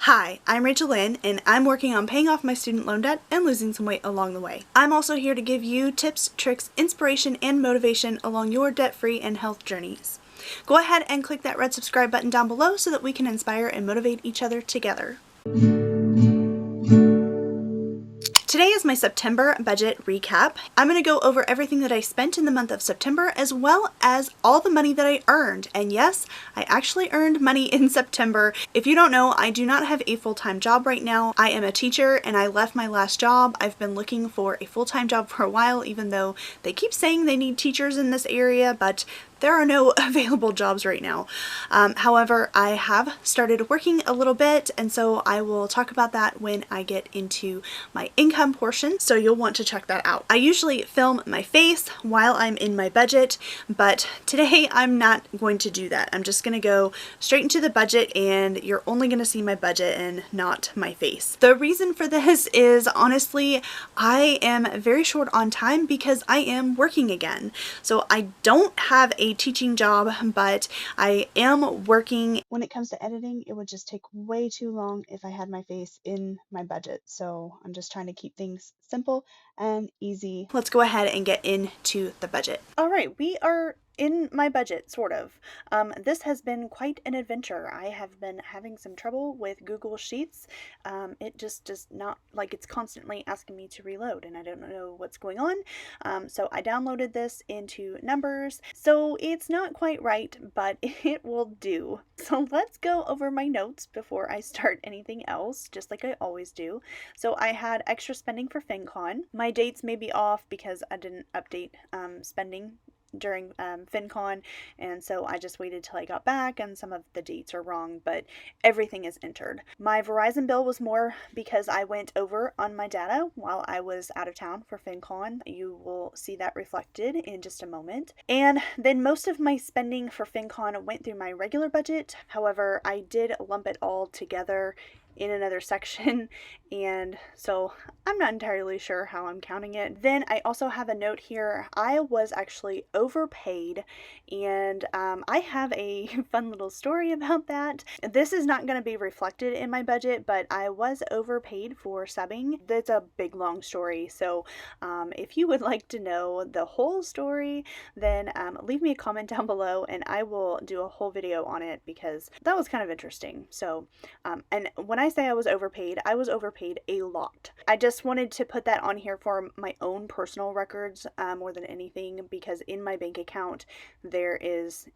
Hi, I'm Rachel Lynn, and I'm working on paying off my student loan debt and losing some weight along the way. I'm also here to give you tips, tricks, inspiration, and motivation along your debt-free and health journeys. Go ahead and click that red subscribe button down below so that we can inspire and motivate each other together. Today is my September budget recap. I'm going to go over everything that I spent in the month of September as well as all the money that I earned. And yes, I actually earned money in September. If you don't know, I do not have a full-time job right now. I am a teacher and I left my last job. I've been looking for a full-time job for a while, even though they keep saying they need teachers in this area, but there are no available jobs right now. However, I have started working a little bit, and so I will talk about that when I get into my income portion, so you'll want to check that out. I usually film my face while I'm in my budget, but today I'm not going to do that. I'm just going to go straight into the budget, and you're only going to see my budget and not my face. The reason for this is, honestly, I am very short on time because I am working again. So I don't have a teaching job, but I am working. When it comes to editing, it would just take way too long if I had my face in my budget. So I'm just trying to keep things simple and easy. Let's go ahead and get into the budget. All right, we are in my budget, sort of. This has been quite an adventure. I have been having some trouble with Google Sheets. It just does not, like, it's constantly asking me to reload and I don't know what's going on. So I downloaded this into Numbers. So it's not quite right, but it will do. So let's go over my notes before I start anything else, just like I always do. So I had extra spending for FinCon. My dates may be off because I didn't update spending during FinCon, and so I just waited till I got back, and some of the dates are wrong, but everything is entered. My Verizon bill was more because I went over on my data while I was out of town for FinCon. You will see that reflected in just a moment. And then most of my spending for FinCon went through my regular budget. However, I did lump it all together in another section, and so I'm not entirely sure how I'm counting it. Then I also have a note here. I was actually overpaid, and I have a fun little story about that. This is not going to be reflected in my budget, but I was overpaid for subbing. That's a big long story, so if you would like to know the whole story, then leave me a comment down below and I will do a whole video on it because that was kind of interesting. So and when I say I was overpaid a lot. I just wanted to put that on here for my own personal records more than anything, because in my bank account there is,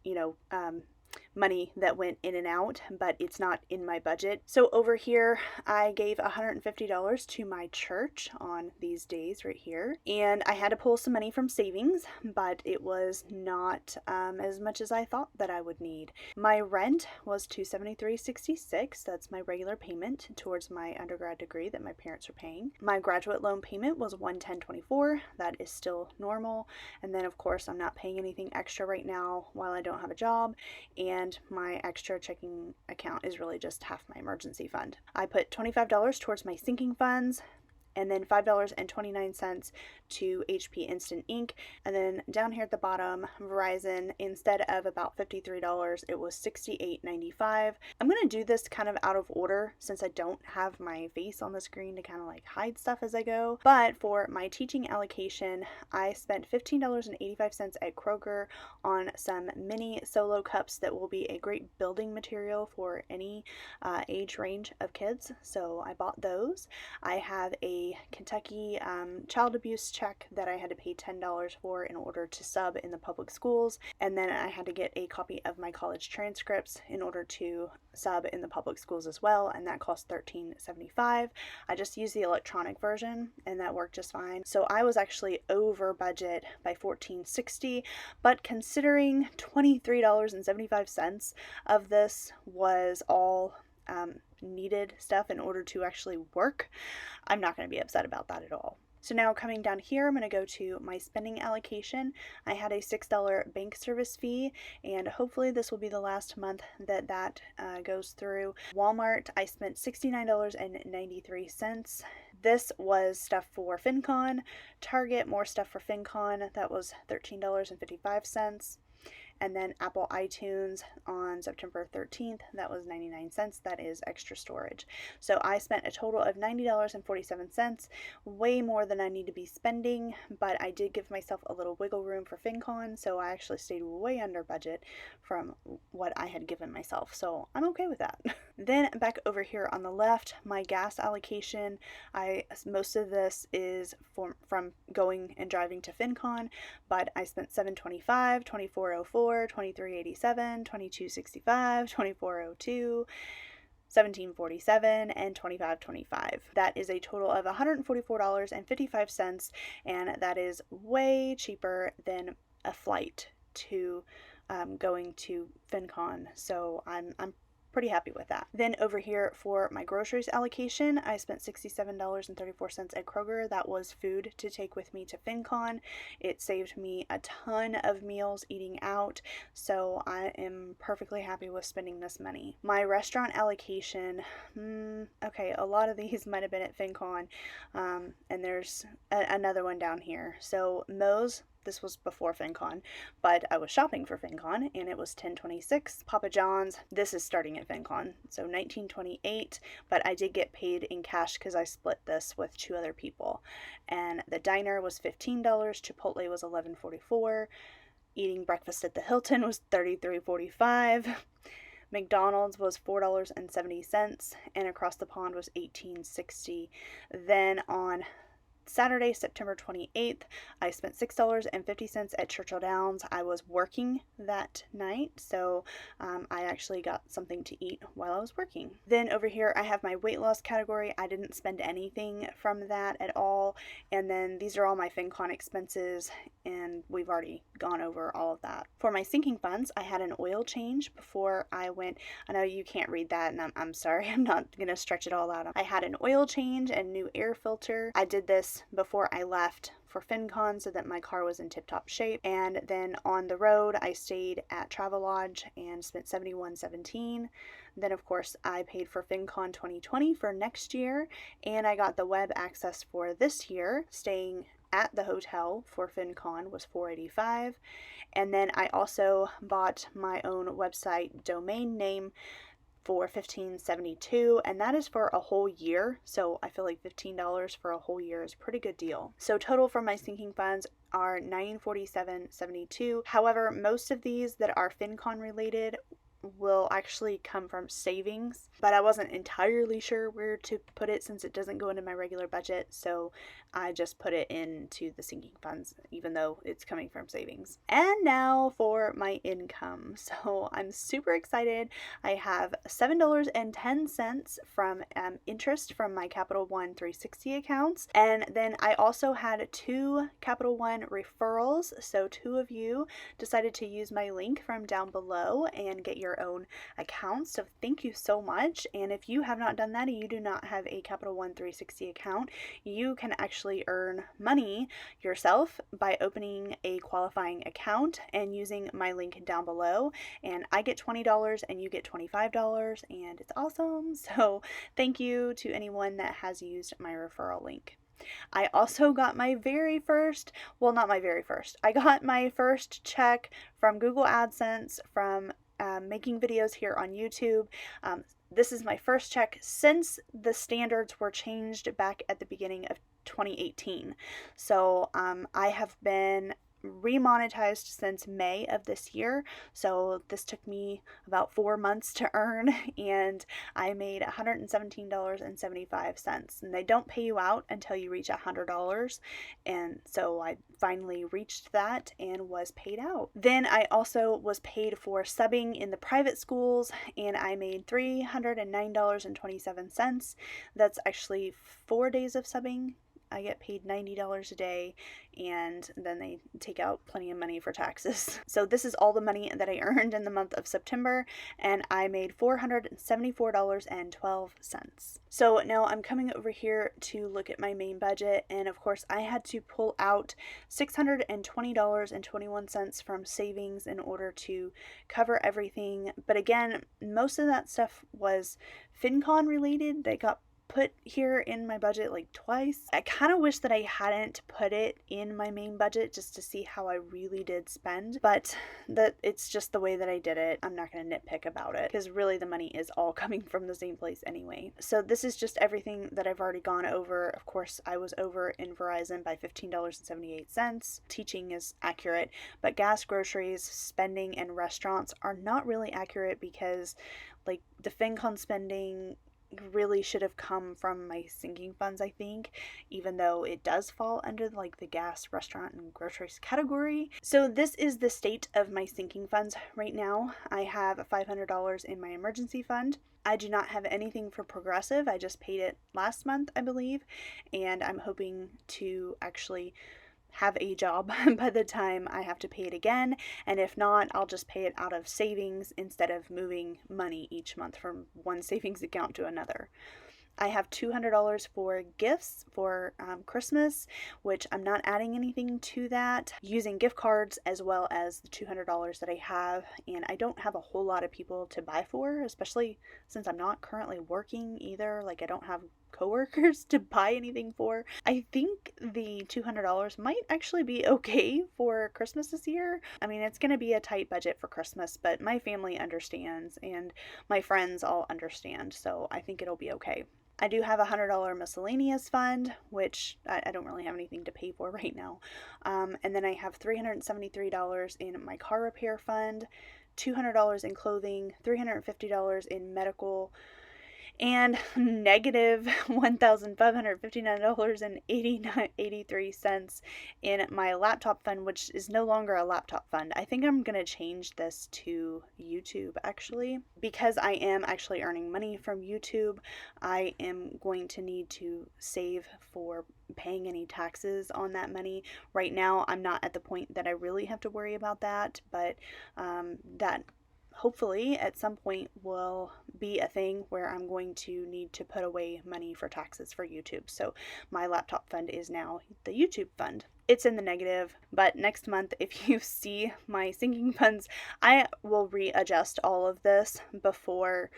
money that went in and out, but it's not in my budget. So over here, I gave $150 to my church on these days right here, and I had to pull some money from savings, but it was not as much as I thought that I would need. My rent was $273.66. That's my regular payment towards my undergrad degree that my parents are paying. My graduate loan payment was $110.24. That is still normal. And then of course I'm not paying anything extra right now while I don't have a job, and my extra checking account is really just half my emergency fund. I put $25 towards my sinking funds, and then $5.29 to HP Instant Ink. And then down here at the bottom, Verizon, instead of about $53, it was $68.95. I'm going to do this kind of out of order since I don't have my face on the screen to kind of like hide stuff as I go. But for my teaching allocation, I spent $15.85 at Kroger on some mini solo cups that will be a great building material for any age range of kids. So I bought those. I have a Kentucky child abuse check that I had to pay $10 for in order to sub in the public schools, and then I had to get a copy of my college transcripts in order to sub in the public schools as well, and that cost $13.75. I just used the electronic version and that worked just fine. So I was actually over budget by $14.60, but considering $23.75 of this was all needed stuff in order to actually work, I'm not going to be upset about that at all. So now coming down here, I'm going to go to my spending allocation. I had a $6 bank service fee, and hopefully this will be the last month that goes through. Walmart, I spent $69.93. This was stuff for FinCon. Target, more stuff for FinCon. That was $13.55. And then Apple iTunes on September 13th, that was 99 cents. That is extra storage. So I spent a total of $90.47, way more than I need to be spending, but I did give myself a little wiggle room for FinCon, so I actually stayed way under budget from what I had given myself. So I'm okay with that. Then back over here on the left, my gas allocation, most of this is from going and driving to FinCon, but I spent $7.25, $24.04, $23.87, $22.65, $24.02, $17.47, and $25.25. That is a total of $144.55, and that is way cheaper than a flight to going to FinCon. So I'm pretty happy with that. Then over here for my groceries allocation, I spent $67.34 at Kroger. That was food to take with me to FinCon. It saved me a ton of meals eating out, so I am perfectly happy with spending this money. My restaurant allocation, okay, a lot of these might have been at FinCon, and there's another one down here. So Moe's, this was before FinCon, but I was shopping for FinCon, and it was $10.26. Papa John's, this is starting at FinCon, so $19.28, but I did get paid in cash because I split this with 2 other people. And the diner was $15, Chipotle was $11.44, eating breakfast at the Hilton was $33.45, McDonald's was $4.70, and across the pond was $18.60. Then on Saturday, September 28th, I spent $6.50 at Churchill Downs. I was working that night, so I actually got something to eat while I was working. Then over here, I have my weight loss category. I didn't spend anything from that at all. And then these are all my FinCon expenses, and we've already gone over all of that. For my sinking funds, I had an oil change before I went. I know you can't read that, and I'm sorry, I'm not going to stretch it all out. I had an oil change and new air filter. I did this before I left for FinCon so that my car was in tip-top shape. And then on the road, I stayed at Travelodge and spent $71.17. Then of course I paid for FinCon 2020 for next year, and I got the web access for this year. Staying at the hotel for FinCon was $485. And then I also bought my own website domain name for $15.72, and that is for a whole year. So I feel like $15 for a whole year is a pretty good deal. So total for my sinking funds are $947.72. However, most of these that are FinCon related will actually come from savings, but I wasn't entirely sure where to put it since it doesn't go into my regular budget, so I just put it into the sinking funds even though it's coming from savings. And now for my income. So I'm super excited. I have $7.10 from interest from my Capital One 360 accounts, and then I also had 2 Capital One referrals. So 2 of you decided to use my link from down below and get your own account, so thank you so much. And if you have not done that and you do not have a Capital One 360 account, you can actually earn money yourself by opening a qualifying account and using my link down below, and I get $20 and you get $25, and it's awesome. So thank you to anyone that has used my referral link. I also got my very first, well, not my very first, I got my first check from Google AdSense from making videos here on YouTube. This is my first check since the standards were changed back at the beginning of 2018. So I have been remonetized since May of this year, so this took me about 4 months to earn, and I made $117.75, and they don't pay you out until you reach $100, and so I finally reached that and was paid out. Then I also was paid for subbing in the private schools, and I made $309.27. That's actually 4 days of subbing. I get paid $90 a day, and then they take out plenty of money for taxes. So this is all the money that I earned in the month of September, and I made $474.12. So now I'm coming over here to look at my main budget, and of course I had to pull out $620.21 from savings in order to cover everything. But again, most of that stuff was FinCon related that got put here in my budget like twice. I kind of wish that I hadn't put it in my main budget just to see how I really did spend, but that it's just the way that I did it. I'm not going to nitpick about it because really the money is all coming from the same place anyway. So this is just everything that I've already gone over. Of course, I was over in Verizon by $15.78. Teaching is accurate, but gas, groceries, spending, and restaurants are not really accurate because like the FinCon spending really should have come from my sinking funds, I think, even though it does fall under like the gas, restaurant, and groceries category. So this is the state of my sinking funds right now. I have $500 in my emergency fund. I do not have anything for Progressive. I just paid it last month, I believe, and I'm hoping to actually have a job by the time I have to pay it again, and if not, I'll just pay it out of savings instead of moving money each month from one savings account to another. I have $200 for gifts for Christmas, which I'm not adding anything to that, using gift cards as well as the $200 that I have, and I don't have a whole lot of people to buy for, especially since I'm not currently working either. Like, I don't have coworkers to buy anything for. I think the $200 might actually be okay for Christmas this year. I mean, it's going to be a tight budget for Christmas, but my family understands and my friends all understand, so I think it'll be okay. I do have a $100 miscellaneous fund, which I don't really have anything to pay for right now. And then I have $373 in my car repair fund, $200 in clothing, $350 in medical, and negative $1,559.83 in my laptop fund, which is no longer a laptop fund. I think I'm going to change this to YouTube actually, because I am actually earning money from YouTube. I am going to need to save for paying any taxes on that money. Right now, I'm not at the point that I really have to worry about that, but that hopefully at some point will be a thing where I'm going to need to put away money for taxes for YouTube. So my laptop fund is now the YouTube fund. It's in the negative, but next month, if you see my sinking funds, I will readjust all of this before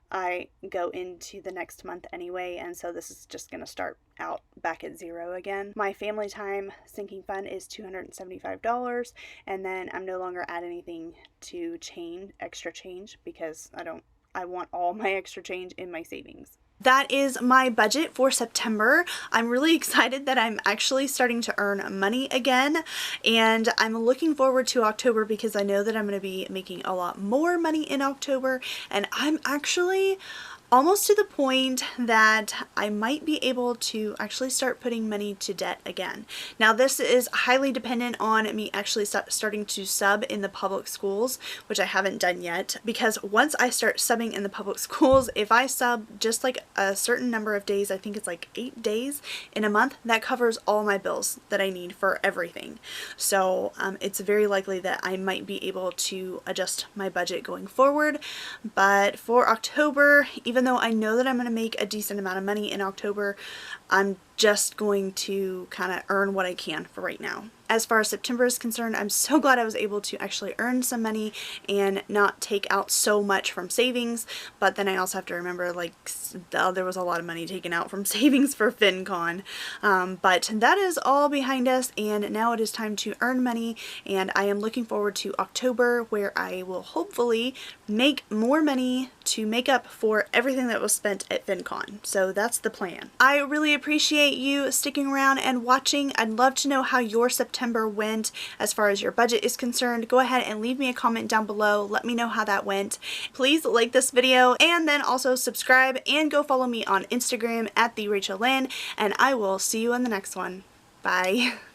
I go into the next month anyway, and so this is just going to start out back at zero again. My family time sinking fund is $275, and then I'm no longer adding anything to extra change, because I want all my extra change in my savings. That is my budget for September. I'm really excited that I'm actually starting to earn money again, and I'm looking forward to October because I know that I'm going to be making a lot more money in October, and I'm actually almost to the point that I might be able to actually start putting money to debt again. Now, this is highly dependent on me actually starting to sub in the public schools, which I haven't done yet, because once I start subbing in the public schools, if I sub just like a certain number of days, I think it's like 8 days in a month, that covers all my bills that I need for everything. So it's very likely that I might be able to adjust my budget going forward. But for October, even though I know that I'm going to make a decent amount of money in October, I'm just going to kind of earn what I can for right now. As far as September is concerned, I'm so glad I was able to actually earn some money and not take out so much from savings, but then I also have to remember, like, there was a lot of money taken out from savings for FinCon. But that is all behind us, and now it is time to earn money, and I am looking forward to October, where I will hopefully make more money to make up for everything that was spent at FinCon. So that's the plan. I really appreciate you sticking around and watching. I'd love to know how your September went as far as your budget is concerned. Go ahead and leave me a comment down below. Let me know how that went. Please like this video, and then also subscribe and go follow me on Instagram at @TheRachelLynn, and I will see you in the next one. Bye.